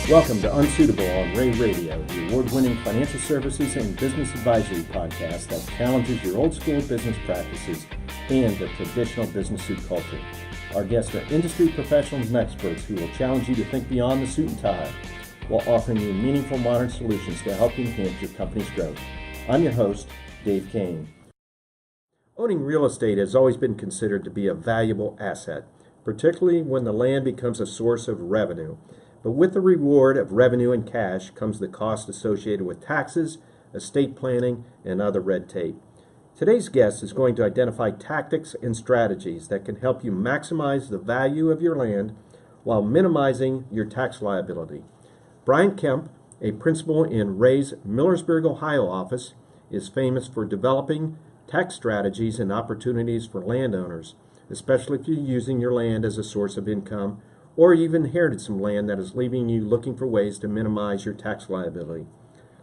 Welcome to Unsuitable on Ray Radio, the award-winning financial services and business advisory podcast that challenges your old-school business practices and the traditional business suit culture. Our guests are industry professionals and experts who will challenge you to think beyond the suit and tie while offering you meaningful modern solutions to help you enhance your company's growth. I'm your host, Dave Kane. Owning real estate has always been considered to be a valuable asset, particularly when the land becomes a source of revenue. But with the reward of revenue and cash comes the cost associated with taxes, estate planning, and other red tape. Today's guest is going to identify tactics and strategies that can help you maximize the value of your land while minimizing your tax liability. Brian Kempf, a principal in Ray's Millersburg, Ohio office, is famous for developing tax strategies and opportunities for landowners, especially if you're using your land as a source of income or you've inherited some land that is leaving you looking for ways to minimize your tax liability.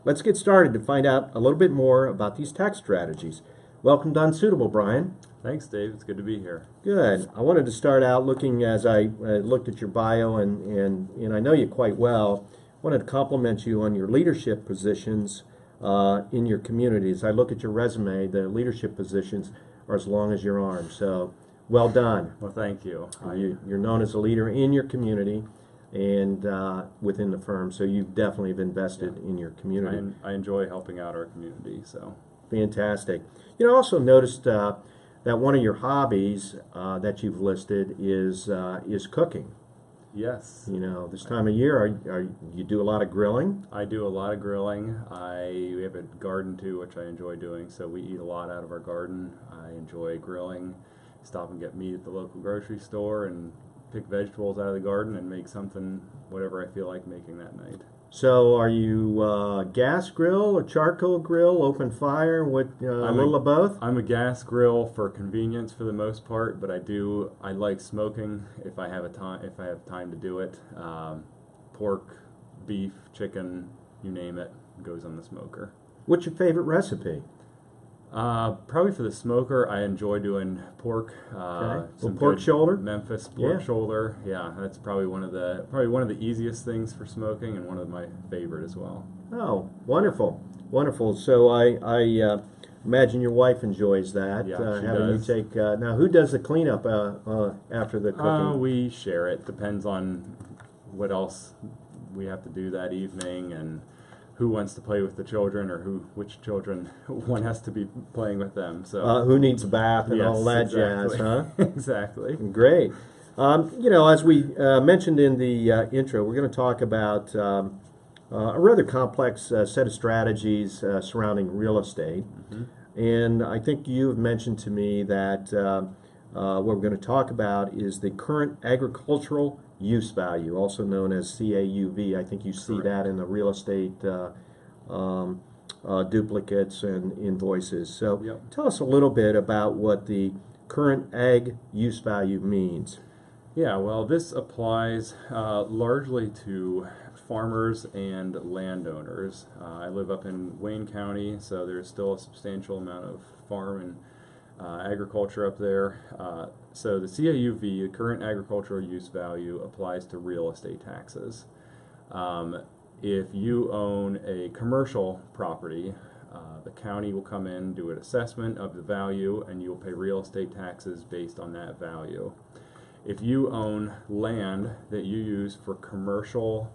Let's get started to find out a little bit more about these tax strategies. Welcome to Unsuitable, Brian. Thanks, Dave. It's good to be here. Good. I wanted to start out looking as I looked at your bio, and I know you quite well. I wanted to compliment you on your leadership positions in your communities. I look at your resume, the leadership positions are as long as your arm. So well done. Well, thank you. You're known as a leader in your community and within the firm, so you definitely have invested in your community. I enjoy helping out our community. So fantastic. You know, I also noticed that one of your hobbies that you've listed is cooking. Yes. You know, this time of year, you do a lot of grilling? I do a lot of grilling. We have a garden too, which I enjoy doing, so we eat a lot out of our garden. I enjoy grilling. Stop and get meat at the local grocery store and pick vegetables out of the garden and make something, whatever I feel like making that night. So are you gas grill or charcoal grill, open fire, a little of both? I'm a gas grill for convenience for the most part, but I like smoking if I have time to do it. Pork, beef, chicken, you name it, goes on the smoker. What's your favorite recipe? Probably for the smoker, I enjoy doing pork. Some pork shoulder. Memphis pork shoulder. Yeah, that's probably one of the easiest things for smoking, and one of my favorite as well. Oh, wonderful, wonderful. So I imagine your wife enjoys that. Yeah, she having does. You take now. Who does the cleanup after the cooking? We share it. Depends on what else we have to do that evening and who wants to play with the children, or which children one has to be playing with them. So who needs a bath and yes, all that exactly. jazz, huh? Exactly. Great. You know, as we mentioned in the intro, we're going to talk about a rather complex set of strategies surrounding real estate. Mm-hmm. And I think you've mentioned to me that what we're going to talk about is the current agricultural use value, also known as CAUV. I think you see Correct. that in the real estate duplicates and invoices. So Yep. Tell us a little bit about what the current ag use value means. Yeah, well, this applies largely to farmers and landowners. I live up in Wayne County, so there's still a substantial amount of farm and agriculture up there. So the CAUV, the current agricultural use value, applies to real estate taxes. If you own a commercial property, the county will come in, do an assessment of the value, and you'll pay real estate taxes based on that value. If you own land that you use for commercial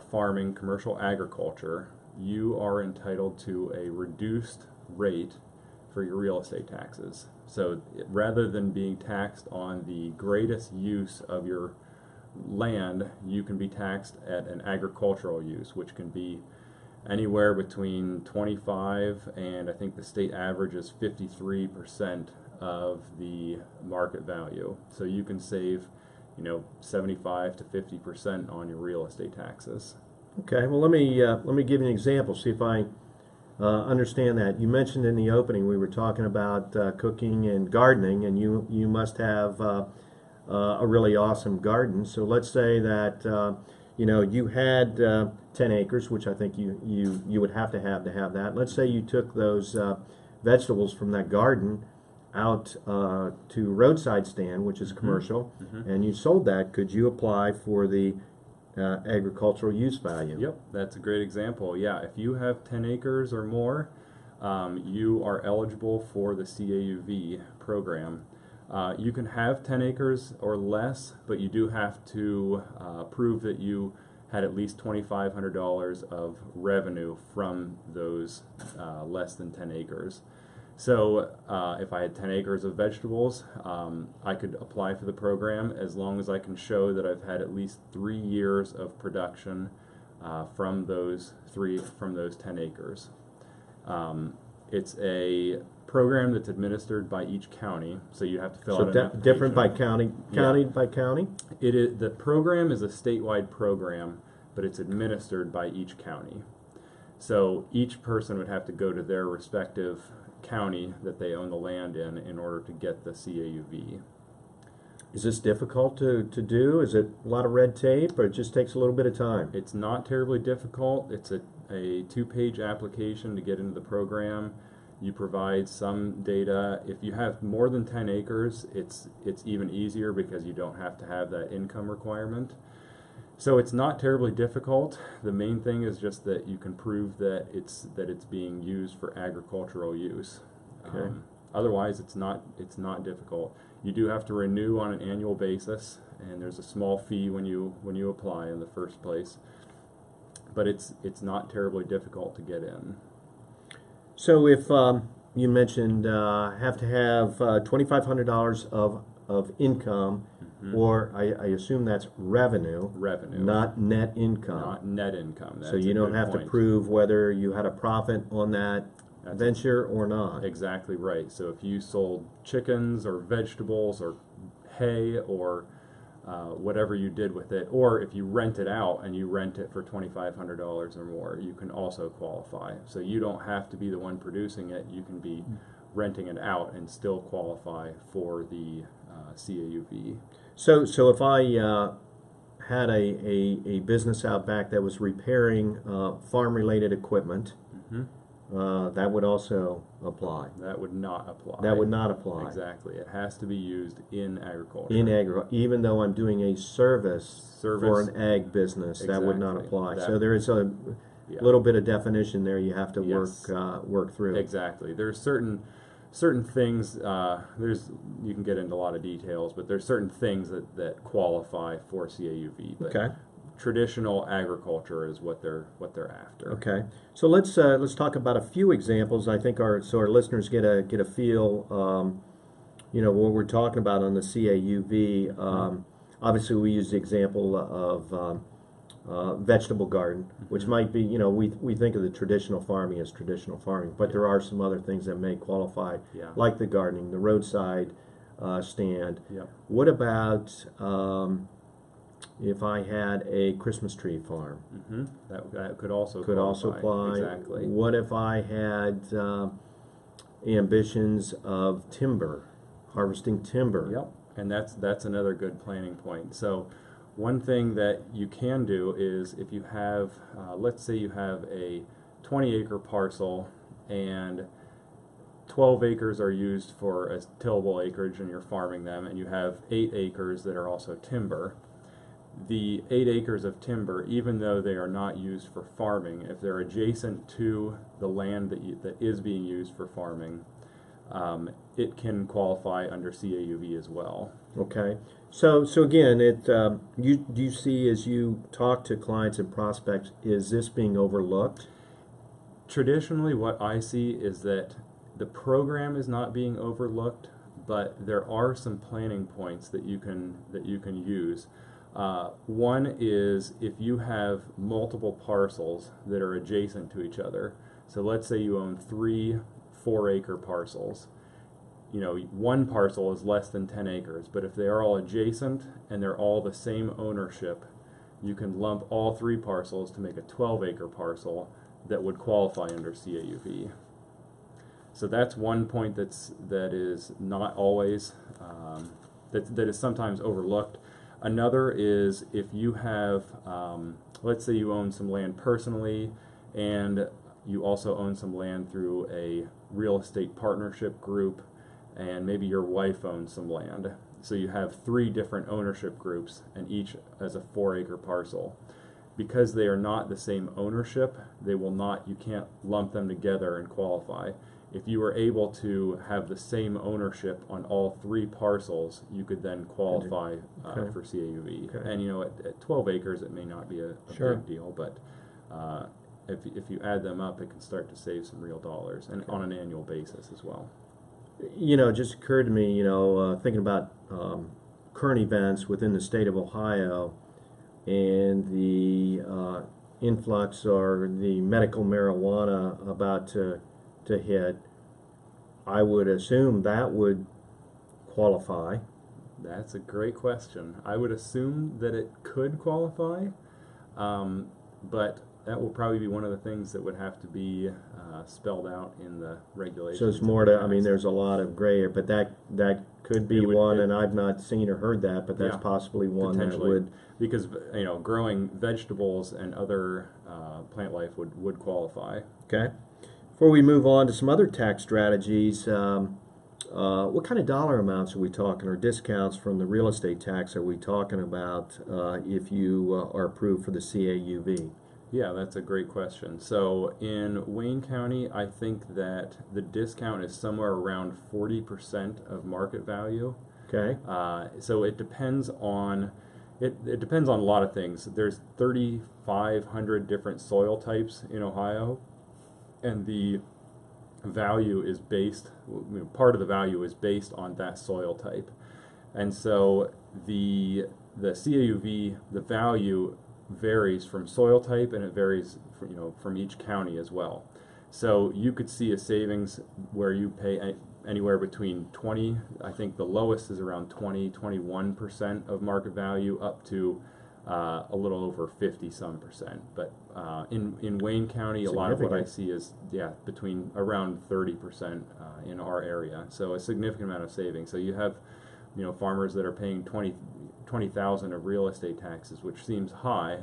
farming, commercial agriculture, you are entitled to a reduced rate for your real estate taxes. So rather than being taxed on the greatest use of your land, you can be taxed at an agricultural use, which can be anywhere between 25 and I think the state average is 53% of the market value. So you can save, 75 to 50% on your real estate taxes. Okay, well let me give you an example. See if I understand that. You mentioned in the opening we were talking about cooking and gardening, and you must have a really awesome garden. So let's say that you had 10 acres, which I think you would have that. Let's say you took those vegetables from that garden out to roadside stand, which is commercial, and you sold that. Could you apply for the agricultural use value. Yep, that's a great example. Yeah, if you have 10 acres or more, you are eligible for the CAUV program. You can have 10 acres or less, but you do have to prove that you had at least $2,500 of revenue from those less than 10 acres. So if I had 10 acres of vegetables, I could apply for the program as long as I can show that I've had at least 3 years of production from those 10 acres. It's a program that's administered by each county, so you have to fill out an application. Different by county, by county? The program is a statewide program, but it's administered by each county. So each person would have to go to their respective county that they own the land in order to get the CAUV. Is this difficult to do? Is it a lot of red tape, or it just takes a little bit of time? It's not terribly difficult. It's a 2-page application to get into the program. You provide some data. If you have more than 10 acres, it's even easier because you don't have to have that income requirement. So it's not terribly difficult. The main thing is just that you can prove that it's being used for agricultural use. Okay. Otherwise, it's not difficult. You do have to renew on an annual basis, and there's a small fee when you apply in the first place. But it's not terribly difficult to get in. So if you mentioned have to have $2,500 of income, or I assume that's revenue. Revenue. Not net income. Not net income. That's so you don't have to prove whether you had a profit on that venture or not. Exactly right. So if you sold chickens or vegetables or hay or whatever you did with it, or if you rent it out and you rent it for $2,500 or more, you can also qualify. So you don't have to be the one producing it. You can be renting it out and still qualify for the CAUV. So if I had a business out back that was repairing farm-related equipment, that would also apply. That would not apply. That would not apply. Exactly. It has to be used in agriculture. Even though I'm doing a service for an ag business, that would not apply. So there is a little bit of definition there you have to work through. Exactly. There's certain things. You can get into a lot of details, but there's certain things that qualify for CAUV. But okay. Traditional agriculture is what they're after. Okay, so let's talk about a few examples. I think our listeners get a feel, what we're talking about on the CAUV. Obviously, we use the example of vegetable garden, which might be, we think of the traditional farming as traditional farming, but there are some other things that may qualify, like the gardening, the roadside stand. What about if I had a Christmas tree farm? That could also apply. Exactly. What if I had ambitions of timber, harvesting timber? Yep, and that's another good planning point. So one thing that you can do is if you have, let's say you have a 20-acre parcel and 12 acres are used for as tillable acreage and you're farming them, and you have 8 acres that are also timber. The 8 acres of timber, even though they are not used for farming, if they're adjacent to the land that is being used for farming, it can qualify under CAUV as well. Okay. So again, do you see, as you talk to clients and prospects, is this being overlooked? Traditionally, what I see is that the program is not being overlooked, but there are some planning points that you can use. One is if you have multiple parcels that are adjacent to each other. So let's say you own 3 4-acre parcels. One parcel is less than 10 acres, but if they are all adjacent and they're all the same ownership, you can lump all 3 parcels to make a 12-acre parcel that would qualify under CAUV. So that's one point that is not always, that is sometimes overlooked. Another is if you have, let's say you own some land personally and you also own some land through a real estate partnership group, and maybe your wife owns some land. So you have 3 different ownership groups, and each has a 4-acre parcel. Because they are not the same ownership, you can't lump them together and qualify. If you were able to have the same ownership on all 3 parcels, you could then qualify for CAUV. Okay. And at 12 acres, it may not be a Sure. big deal, but if you add them up, it can start to save some real dollars, and on an annual basis as well. It just occurred to me, thinking about current events within the state of Ohio and the influx or the medical marijuana about to hit, I would assume that would qualify. That's a great question. I would assume that it could qualify, but that will probably be one of the things that would have to be spelled out in the regulations. So it's more to, there's a lot of gray area, but that could be one, and I've not seen or heard that, but that's possibly one that would. Because, growing vegetables and other plant life would qualify. Okay. Before we move on to some other tax strategies, what kind of dollar amounts are we talking, or discounts from the real estate tax are we talking about if you are approved for the CAUV? Yeah, that's a great question. So in Wayne County, I think that the discount is somewhere around 40% of market value. Okay. So it depends on it depends on a lot of things. There's 3,500 different soil types in Ohio, and the value is based. Part of the value is based on that soil type, and so the CAUV, the value varies from soil type, and it varies from each county as well. So you could see a savings where you pay anywhere between 20, I think the lowest is around 21% of market value, up to a little over 50-some%. But in Wayne County, a lot of what I see is between around 30% in our area. So a significant amount of savings. So you have farmers that are paying $20,000 of real estate taxes, which seems high,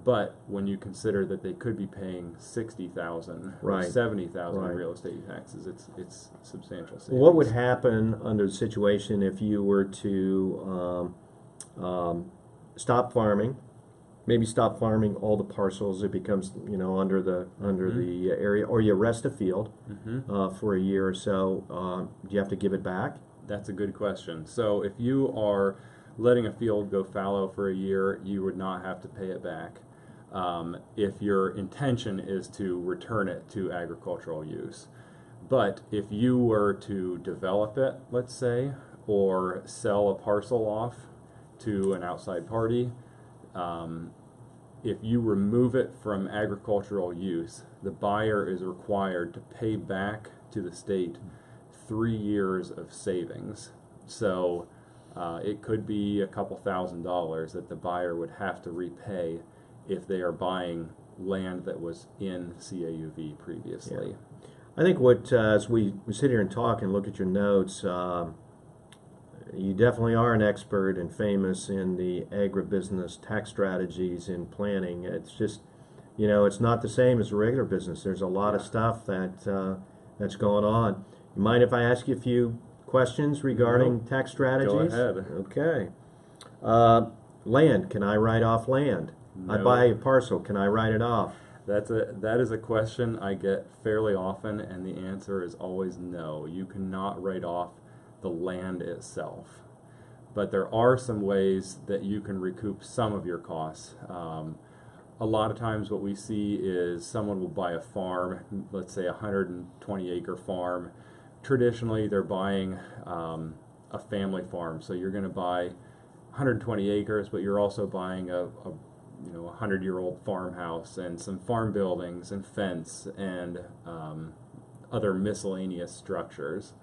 but when you consider that they could be paying $60,000 or $70,000 in real estate taxes, it's substantial savings. What would happen under the situation if you were to stop farming? Maybe stop farming all the parcels. It becomes under the area, or you rest a field for a year or so. Do you have to give it back? That's a good question. So if you are letting a field go fallow for a year, you would not have to pay it back. If your intention is to return it to agricultural use. But if you were to develop it, let's say, or sell a parcel off to an outside party, if you remove it from agricultural use, the buyer is required to pay back to the state 3 years of savings. So it could be a couple $1,000s that the buyer would have to repay if they are buying land that was in CAUV previously. Yeah. I think as we sit here and talk and look at your notes, you definitely are an expert and famous in the agribusiness tax strategies in planning. It's just, it's not the same as a regular business. There's a lot of stuff that's going on. You mind if I ask you a few questions regarding tax strategies? Go ahead. Okay. Land. Can I write off land? No. I buy a parcel. Can I write it off? That is a question I get fairly often, and the answer is always no. You cannot write off the land itself. But there are some ways that you can recoup some of your costs. A lot of times what we see is someone will buy a farm, let's say a 120-acre farm. Traditionally, they're buying a family farm, so you're going to buy 120 acres, but you're also buying a 100-year-old farmhouse and some farm buildings and fence and other miscellaneous structures.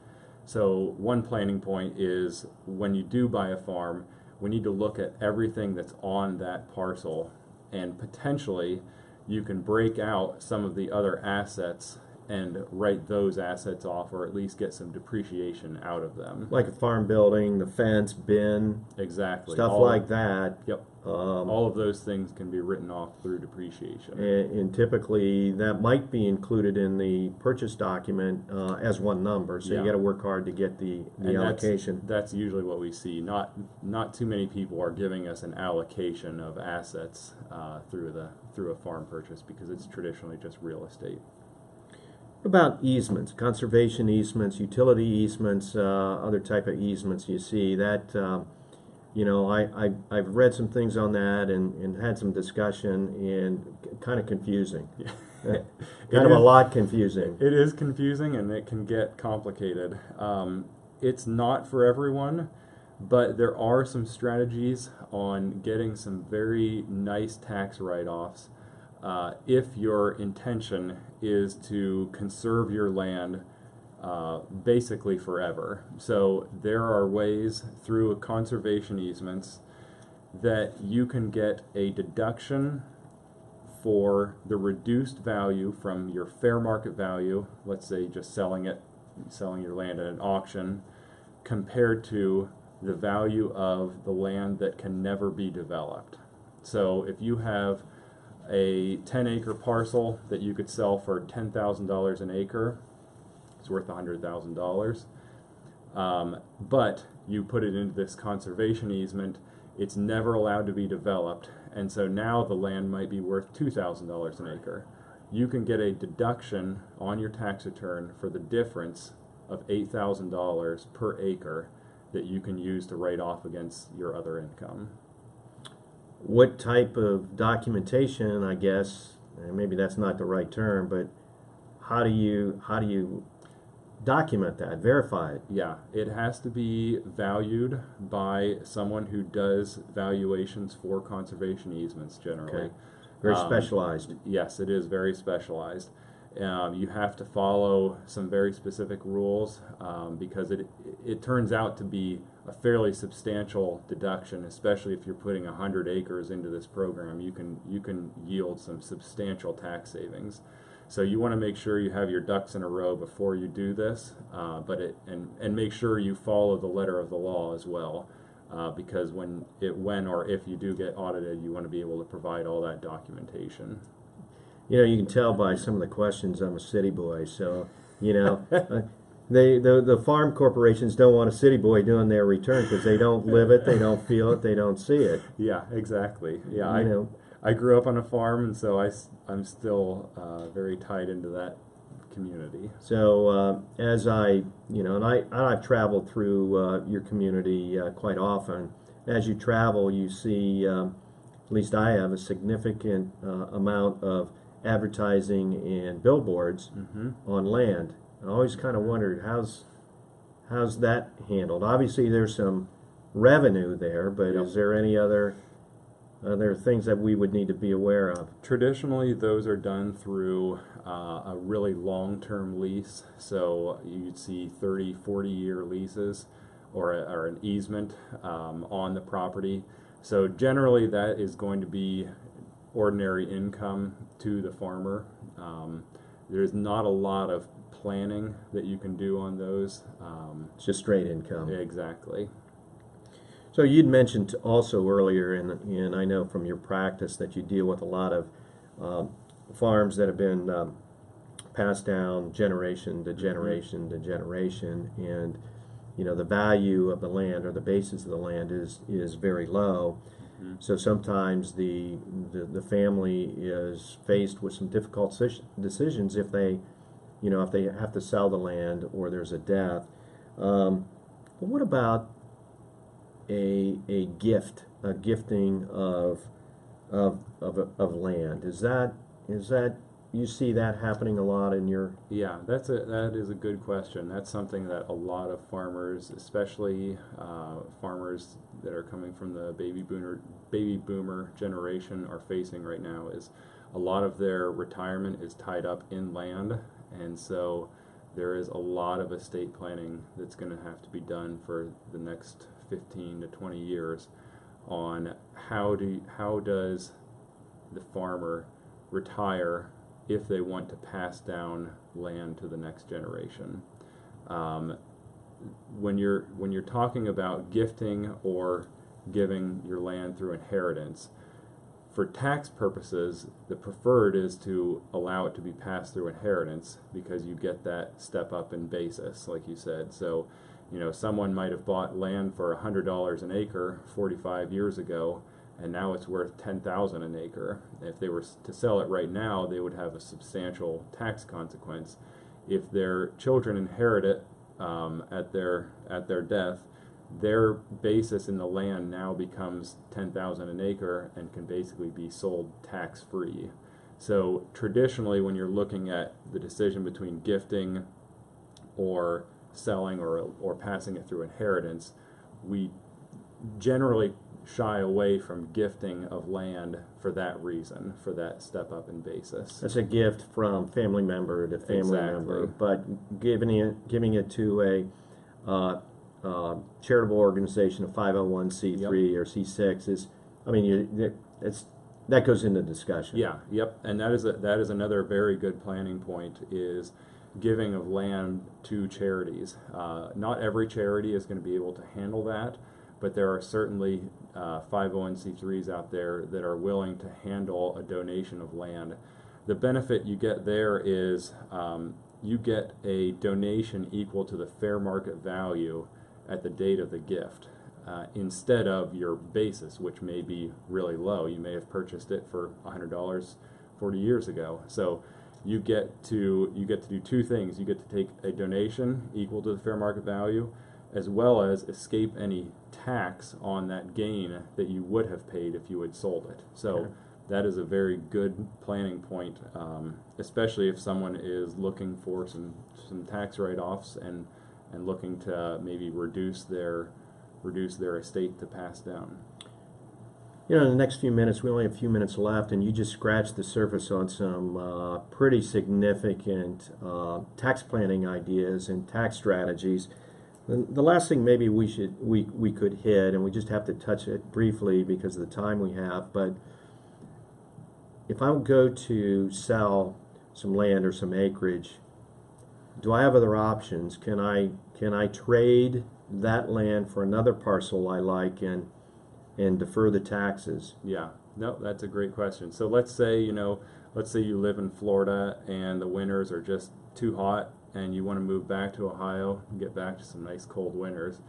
So one planning point is, when you do buy a farm, we need to look at everything that's on that parcel, and potentially you can break out some of the other assets and write those assets off, or at least get some depreciation out of them. Like a farm building, the fence, bin, Exactly. stuff like that. Yep. All of those things can be written off through depreciation. And typically that might be included in the purchase document as one number. So Yeah. you got to work hard to get the And allocation. That's usually what we see. Not too many people are giving us an allocation of assets through a farm purchase, because it's traditionally just real estate. What about easements, conservation easements, utility easements, other type of easements you see that? I've read some things on that and had some discussion, and kind of confusing. Kind of a lot confusing. It is confusing, and it can get complicated. It's not for everyone, but there are some strategies on getting some very nice tax write-offs if your intention is to conserve your land basically forever. So there are ways through conservation easements that you can get a deduction for the reduced value from your fair market value, let's say just selling your land at an auction, compared to the value of the land that can never be developed. So if you have a 10-acre parcel that you could sell for $10,000 an acre, it's worth $100,000. But you put it into this conservation easement, it's never allowed to be developed, and so now the land might be worth $2,000 an acre. You can get a deduction on your tax return for the difference of $8,000 per acre that you can use to write off against your other income. What type of documentation, I guess, and maybe that's not the right term, but how do you document that, verify it? Yeah, it has to be valued by someone who does valuations for conservation easements generally. Okay. Very specialized. Yes, it is very specialized. You have to follow some very specific rules because it turns out to be a fairly substantial deduction, especially if you're putting 100 acres into this program. You can yield some substantial tax savings. So you want to make sure you have your ducks in a row before you do this, and make sure you follow the letter of the law as well, because when or if you do get audited, you want to be able to provide all that documentation. You can tell by some of the questions I'm a city boy, so the farm corporations don't want a city boy doing their return because they don't live it, they don't feel it, they don't see it. Yeah, exactly. Yeah, I grew up on a farm, and so I'm still very tied into that community. So as and I've traveled through your community quite often. As you travel, you see, at least I have, a significant amount of advertising and billboards on land. I always kind of wondered how's that handled. Obviously, there's some revenue there, but Yep. is there any other things that we would need to be aware of? Traditionally, those are done through a really long-term lease. So you'd see 30, 40-year leases or an easement on the property. So generally, that is going to be ordinary income to the farmer. There's not a lot of planning that you can do on those. It's just straight income. Exactly. So you'd mentioned also earlier, and I know from your practice that you deal with a lot of farms that have been passed down generation to generation to generation, and the value of the land or the basis of the land is very low. So sometimes the family is faced with some difficult decisions if they have to sell the land or there's a death. But what about a gifting of land? Is that you see that happening a lot in your? Yeah, that is a good question. That's something that a lot of farmers, especially farmers that are coming from the baby boomer generation, are facing right now. Is a lot of their retirement is tied up in land, and so there is a lot of estate planning that's going to have to be done for the next 15 to 20 years on how does the farmer retire if they want to pass down land to the next generation. When you're talking about gifting or giving your land through inheritance, for tax purposes, the preferred is to allow it to be passed through inheritance, because you get that step up in basis, like you said. So, someone might have bought land for $100 an acre 45 years ago, and now it's worth $10,000 an acre. If they were to sell it right now, they would have a substantial tax consequence. If their children inherit it at their death, their basis in the land now becomes $10,000 an acre and can basically be sold tax-free. So traditionally, when you're looking at the decision between gifting or selling or passing it through inheritance, we generally shy away from gifting of land for that reason, for that step up in basis. That's a gift from family member to family member, but giving it to a charitable organization, a 501c3 or C6 is, that goes into discussion. Yeah, yep, and that is another very good planning point, is giving of land to charities. Not every charity is going to be able to handle that, but there are certainly 501c3s out there that are willing to handle a donation of land. The benefit you get there is you get a donation equal to the fair market value at the date of the gift, instead of your basis, which may be really low. You may have purchased it for $100 40 years ago. So you get to do two things. You get to take a donation equal to the fair market value, as well as escape any tax on that gain that you would have paid if you had sold it. So that is a very good planning point, especially if someone is looking for some tax write-offs and looking to maybe reduce their estate to pass down. In the next few minutes, we only have a few minutes left, and you just scratched the surface on some pretty significant tax planning ideas and tax strategies. The last thing maybe we could hit, and we just have to touch it briefly because of the time we have, but if I go to sell some land or some acreage, do I have other options? Can I trade that land for another parcel I like and defer the taxes? Yeah, no, that's a great question. So let's say you live in Florida and the winters are just too hot and you want to move back to Ohio and get back to some nice cold winters.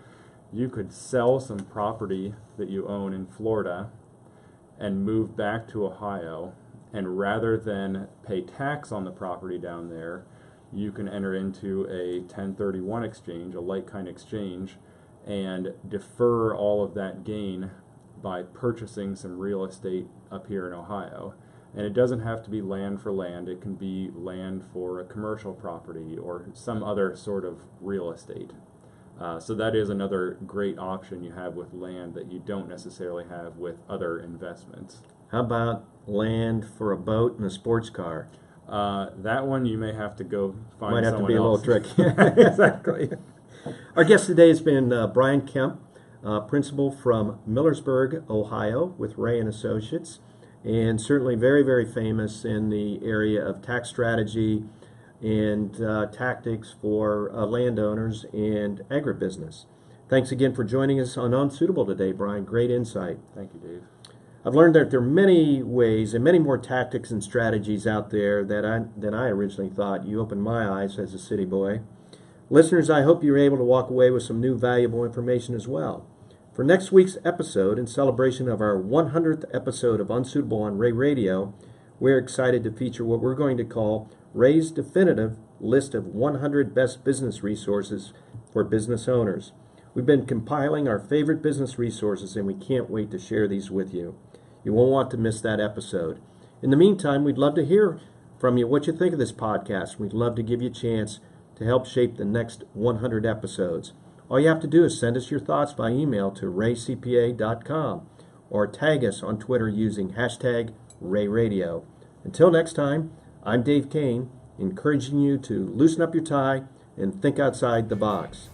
You could sell some property that you own in Florida and move back to Ohio, and rather than pay tax on the property down there, you can enter into a 1031 exchange, a like-kind exchange, and defer all of that gain by purchasing some real estate up here in Ohio. And it doesn't have to be land for land. It can be land for a commercial property or some other sort of real estate. So that is another great option you have with land that you don't necessarily have with other investments. How about land for a boat and a sports car? That one you may have to go find Might have to someone be else. a little tricky. Exactly. Our guest today has been Brian Kempf, principal from Millersburg, Ohio, with Ray and Associates, and certainly very, very famous in the area of tax strategy and tactics for landowners and agribusiness. Thanks again for joining us on Unsuitable today, Brian. Great insight. Thank you, Dave. I've learned that there are many ways and many more tactics and strategies out there than I originally thought. You opened my eyes as a city boy. Listeners, I hope you're able to walk away with some new valuable information as well. For next week's episode, in celebration of our 100th episode of Unsuitable on Ray Radio, we're excited to feature what we're going to call Ray's definitive list of 100 best business resources for business owners. We've been compiling our favorite business resources, and we can't wait to share these with you. You won't want to miss that episode. In the meantime, we'd love to hear from you what you think of this podcast. We'd love to give you a chance to help shape the next 100 episodes. All you have to do is send us your thoughts by email to raycpa.com or tag us on Twitter using hashtag RayRadio. Until next time, I'm Dave Kane, encouraging you to loosen up your tie and think outside the box.